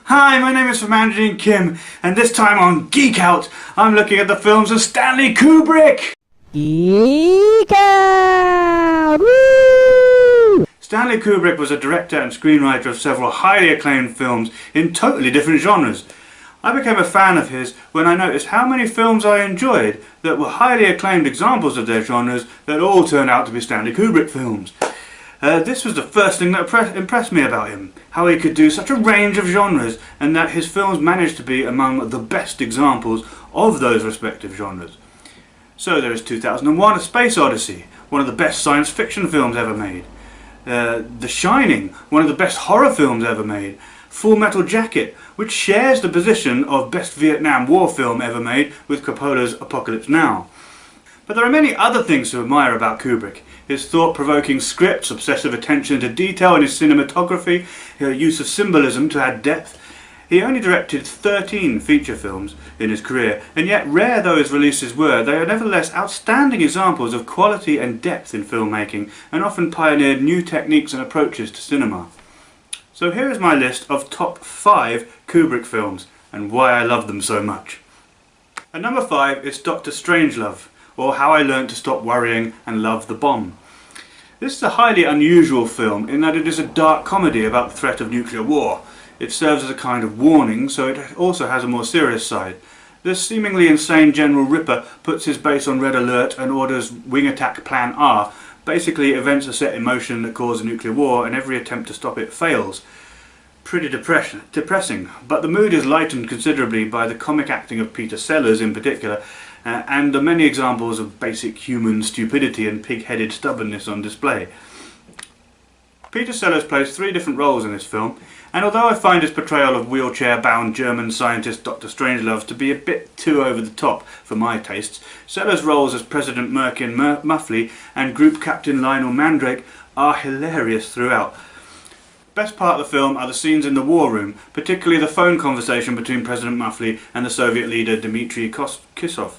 Hi, my name is Mandarin Kim, and this time on Geek Out, I'm looking at the films of Stanley Kubrick! Geek Out! Woo! Stanley Kubrick was a director and screenwriter of several highly acclaimed films in totally different genres. I became a fan of his when I noticed how many films I enjoyed that were highly acclaimed examples of their genres that all turned out to be Stanley Kubrick films. This was the first thing that impressed me about him, how he could do such a range of genres and that his films managed to be among the best examples of those respective genres. So there is 2001: A Space Odyssey, one of the best science fiction films ever made. The Shining, one of the best horror films ever made. Full Metal Jacket, which shares the position of best Vietnam War film ever made with Coppola's Apocalypse Now. But there are many other things to admire about Kubrick. His thought-provoking scripts, obsessive attention to detail in his cinematography, his use of symbolism to add depth. He only directed 13 feature films in his career, and yet rare though his releases were, they are nevertheless outstanding examples of quality and depth in filmmaking, and often pioneered new techniques and approaches to cinema. So here is my list of top 5 Kubrick films, and why I love them so much. At number 5 is Dr. Strangelove, or How I Learned to Stop Worrying and Love the Bomb. This is a highly unusual film in that it is a dark comedy about the threat of nuclear war. It serves as a kind of warning, so it also has a more serious side. The seemingly insane General Ripper puts his base on red alert and orders Wing Attack Plan R. Basically, events are set in motion that cause a nuclear war, and every attempt to stop it fails. Pretty depressing, but the mood is lightened considerably by the comic acting of Peter Sellers in particular, and the many examples of basic human stupidity and pig-headed stubbornness on display. Peter Sellers plays 3 different roles in this film, and although I find his portrayal of wheelchair-bound German scientist Dr. Strangelove to be a bit too over the top for my tastes, Sellers' roles as President Merkin Muffley and Group Captain Lionel Mandrake are hilarious throughout. Best part of the film are the scenes in the war room, particularly the phone conversation between President Muffley and the Soviet leader Dmitry Kisov.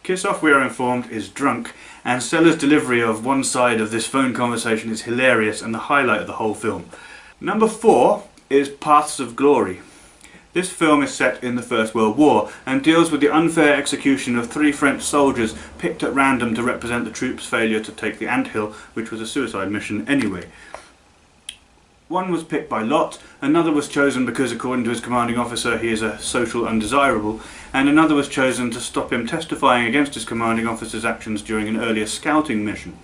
Kisov, we are informed, is drunk, and Sellers' delivery of one side of this phone conversation is hilarious and the highlight of the whole film. Number 4 is Paths of Glory. This film is set in the First World War and deals with the unfair execution of 3 French soldiers picked at random to represent the troops' failure to take the anthill, which was a suicide mission anyway. One was picked by lot, another was chosen because according to his commanding officer he is a social undesirable, and another was chosen to stop him testifying against his commanding officer's actions during an earlier scouting mission.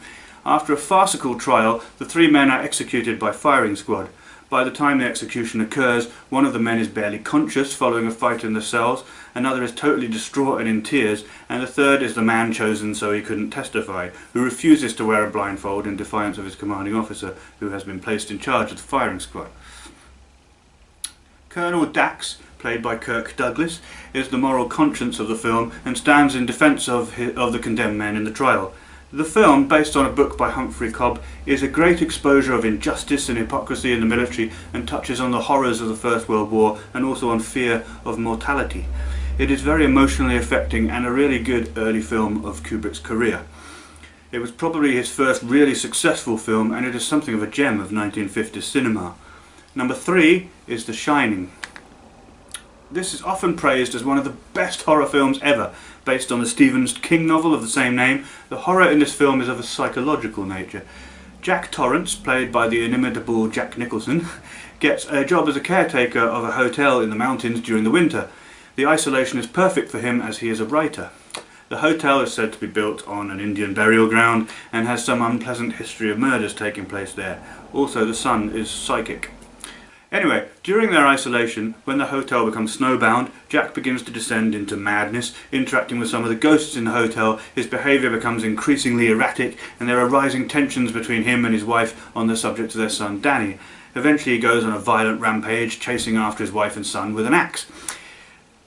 After a farcical trial, the 3 men are executed by firing squad. By the time the execution occurs, one of the men is barely conscious following a fight in the cells, another is totally distraught and in tears, and the third is the man chosen so he couldn't testify, who refuses to wear a blindfold in defiance of his commanding officer, who has been placed in charge of the firing squad. Colonel Dax, played by Kirk Douglas, is the moral conscience of the film and stands in defence of the condemned men in the trial. The film, based on a book by Humphrey Cobb, is a great exposure of injustice and hypocrisy in the military and touches on the horrors of the First World War and also on fear of mortality. It is very emotionally affecting and a really good early film of Kubrick's career. It was probably his first really successful film, and it is something of a gem of 1950s cinema. Number 3 is The Shining. This is often praised as one of the best horror films ever, based on the Stephen King novel of the same name. The horror in this film is of a psychological nature. Jack Torrance, played by the inimitable Jack Nicholson, gets a job as a caretaker of a hotel in the mountains during the winter. The isolation is perfect for him as he is a writer. The hotel is said to be built on an Indian burial ground and has some unpleasant history of murders taking place there. Also, the son is psychic. Anyway, during their isolation, when the hotel becomes snowbound, Jack begins to descend into madness. Interacting with some of the ghosts in the hotel, his behaviour becomes increasingly erratic, and there are rising tensions between him and his wife on the subject of their son Danny. Eventually he goes on a violent rampage, chasing after his wife and son with an axe.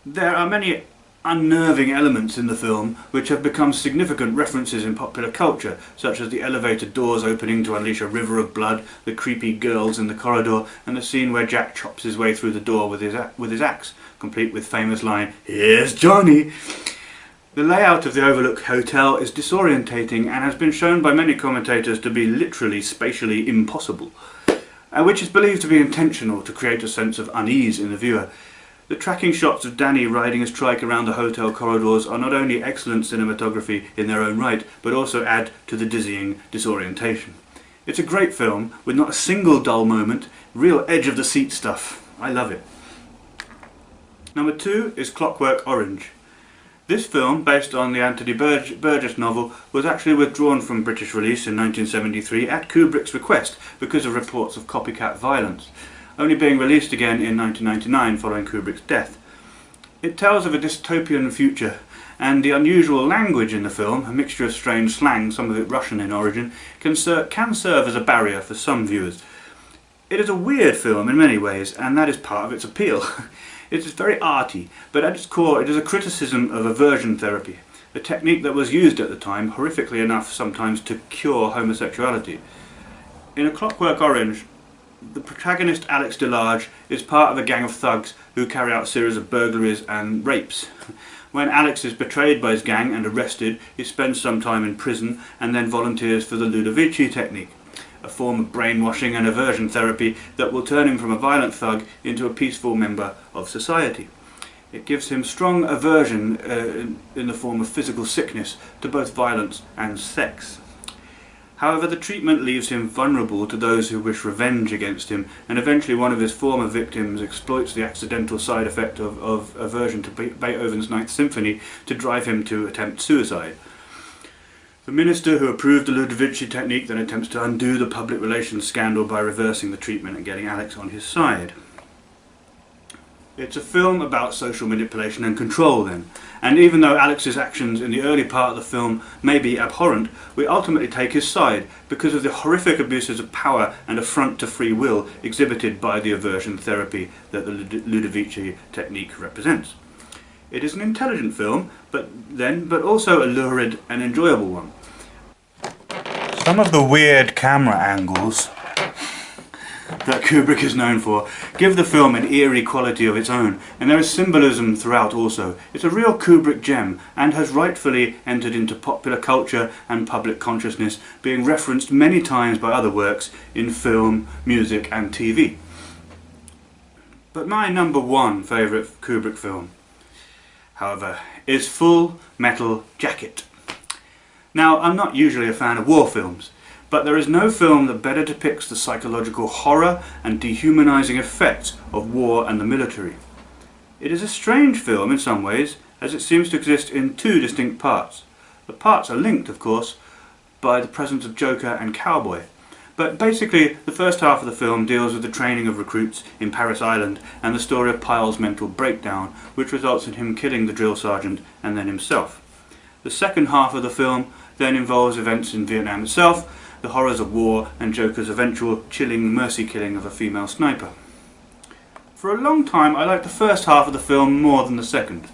There are many unnerving elements in the film which have become significant references in popular culture, such as the elevator doors opening to unleash a river of blood, the creepy girls in the corridor, and the scene where Jack chops his way through the door with his axe, complete with famous line, "Here's Johnny!" The layout of the Overlook Hotel is disorientating and has been shown by many commentators to be literally spatially impossible. which is believed to be intentional to create a sense of unease in the viewer. The tracking shots of Danny riding his trike around the hotel corridors are not only excellent cinematography in their own right, but also add to the dizzying disorientation. It's a great film with not a single dull moment, real edge-of-the-seat stuff. I love it. Number 2 is Clockwork Orange. This film, based on the Anthony Burgess novel, was actually withdrawn from British release in 1973 at Kubrick's request because of reports of copycat violence, only being released again in 1999 following Kubrick's death. It tells of a dystopian future, and the unusual language in the film, a mixture of strange slang, some of it Russian in origin, can serve as a barrier for some viewers. It is a weird film in many ways, and that is part of its appeal. It is very arty, but at its core it is a criticism of aversion therapy, a technique that was used at the time, horrifically enough sometimes, to cure homosexuality. In A Clockwork Orange, the protagonist Alex DeLarge is part of a gang of thugs who carry out a series of burglaries and rapes. When Alex is betrayed by his gang and arrested, he spends some time in prison and then volunteers for the Ludovici technique, a form of brainwashing and aversion therapy that will turn him from a violent thug into a peaceful member of society. It gives him strong aversion in the form of physical sickness to both violence and sex. However, the treatment leaves him vulnerable to those who wish revenge against him, and eventually one of his former victims exploits the accidental side effect of aversion to Beethoven's Ninth Symphony to drive him to attempt suicide. The minister who approved the Ludovici technique then attempts to undo the public relations scandal by reversing the treatment and getting Alex on his side. It's a film about social manipulation and control then, and even though Alex's actions in the early part of the film may be abhorrent, we ultimately take his side because of the horrific abuses of power and affront to free will exhibited by the aversion therapy that the Ludovici technique represents. It is an intelligent film, but also a lurid and enjoyable one. Some of the weird camera angles that Kubrick is known for give the film an eerie quality of its own, and there is symbolism throughout also. It's a real Kubrick gem and has rightfully entered into popular culture and public consciousness, being referenced many times by other works in film, music and TV. But my number 1 favourite Kubrick film, however, is Full Metal Jacket. Now, I'm not usually a fan of war films, but there is no film that better depicts the psychological horror and dehumanizing effects of war and the military. It is a strange film in some ways, as it seems to exist in 2 distinct parts. The parts are linked, of course, by the presence of Joker and Cowboy. But basically, the first half of the film deals with the training of recruits in Paris Island and the story of Pyle's mental breakdown, which results in him killing the drill sergeant and then himself. The second half of the film then involves events in Vietnam itself, the horrors of war, and Joker's eventual chilling mercy killing of a female sniper. For a long time I liked the first half of the film more than the second,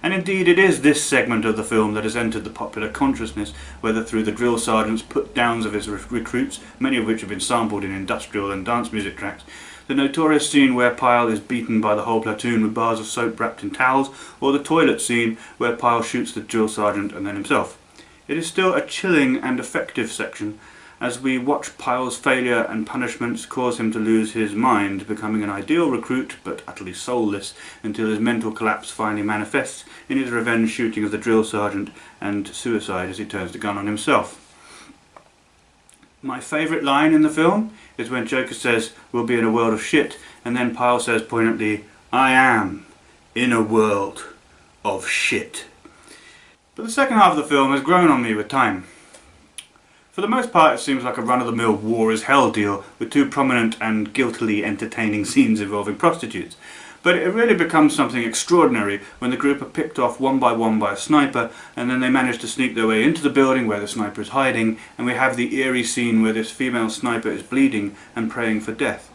and indeed it is this segment of the film that has entered the popular consciousness, whether through the drill sergeant's put-downs of his recruits, many of which have been sampled in industrial and dance music tracks, the notorious scene where Pyle is beaten by the whole platoon with bars of soap wrapped in towels, or the toilet scene where Pyle shoots the drill sergeant and then himself. It is still a chilling and effective section, as we watch Pyle's failure and punishments cause him to lose his mind, becoming an ideal recruit but utterly soulless, until his mental collapse finally manifests in his revenge shooting of the drill sergeant and suicide as he turns the gun on himself. My favourite line in the film is when Joker says, "We'll be in a world of shit," and then Pyle says poignantly, "I am in a world of shit." But the second half of the film has grown on me with time. For the most part it seems like a run-of-the-mill war is hell deal with 2 prominent and guiltily entertaining scenes involving prostitutes. But it really becomes something extraordinary when the group are picked off one by a sniper, and then they manage to sneak their way into the building where the sniper is hiding, and we have the eerie scene where this female sniper is bleeding and praying for death.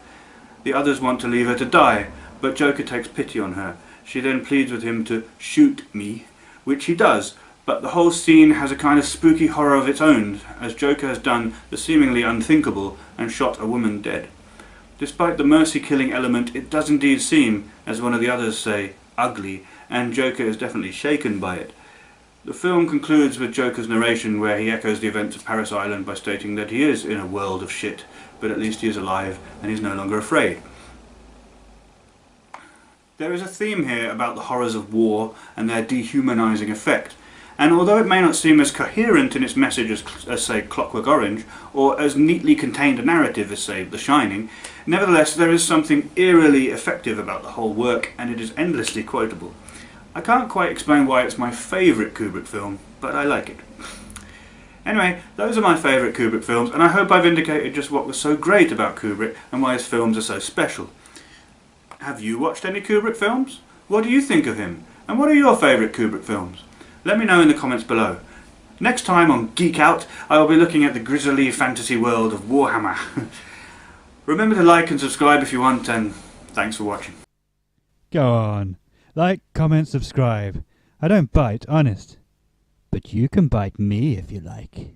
The others want to leave her to die, but Joker takes pity on her. She then pleads with him to shoot me, which he does. But the whole scene has a kind of spooky horror of its own, as Joker has done the seemingly unthinkable and shot a woman dead. Despite the mercy-killing element, it does indeed seem, as one of the others say, ugly, and Joker is definitely shaken by it. The film concludes with Joker's narration where he echoes the events of Paris Island by stating that he is in a world of shit, but at least he is alive and he's no longer afraid. There is a theme here about the horrors of war and their dehumanizing effect, and although it may not seem as coherent in its message as say, Clockwork Orange, or as neatly contained a narrative as, say, The Shining, nevertheless there is something eerily effective about the whole work, and it is endlessly quotable. I can't quite explain why it's my favourite Kubrick film, but I like it. Anyway, those are my favourite Kubrick films, and I hope I've indicated just what was so great about Kubrick and why his films are so special. Have you watched any Kubrick films? What do you think of him? And what are your favourite Kubrick films? Let me know in the comments below. Next time on Geek Out, I will be looking at the grisly fantasy world of Warhammer. Remember to like and subscribe if you want, and thanks for watching. Go on. Like, comment, subscribe. I don't bite, honest. But you can bite me if you like.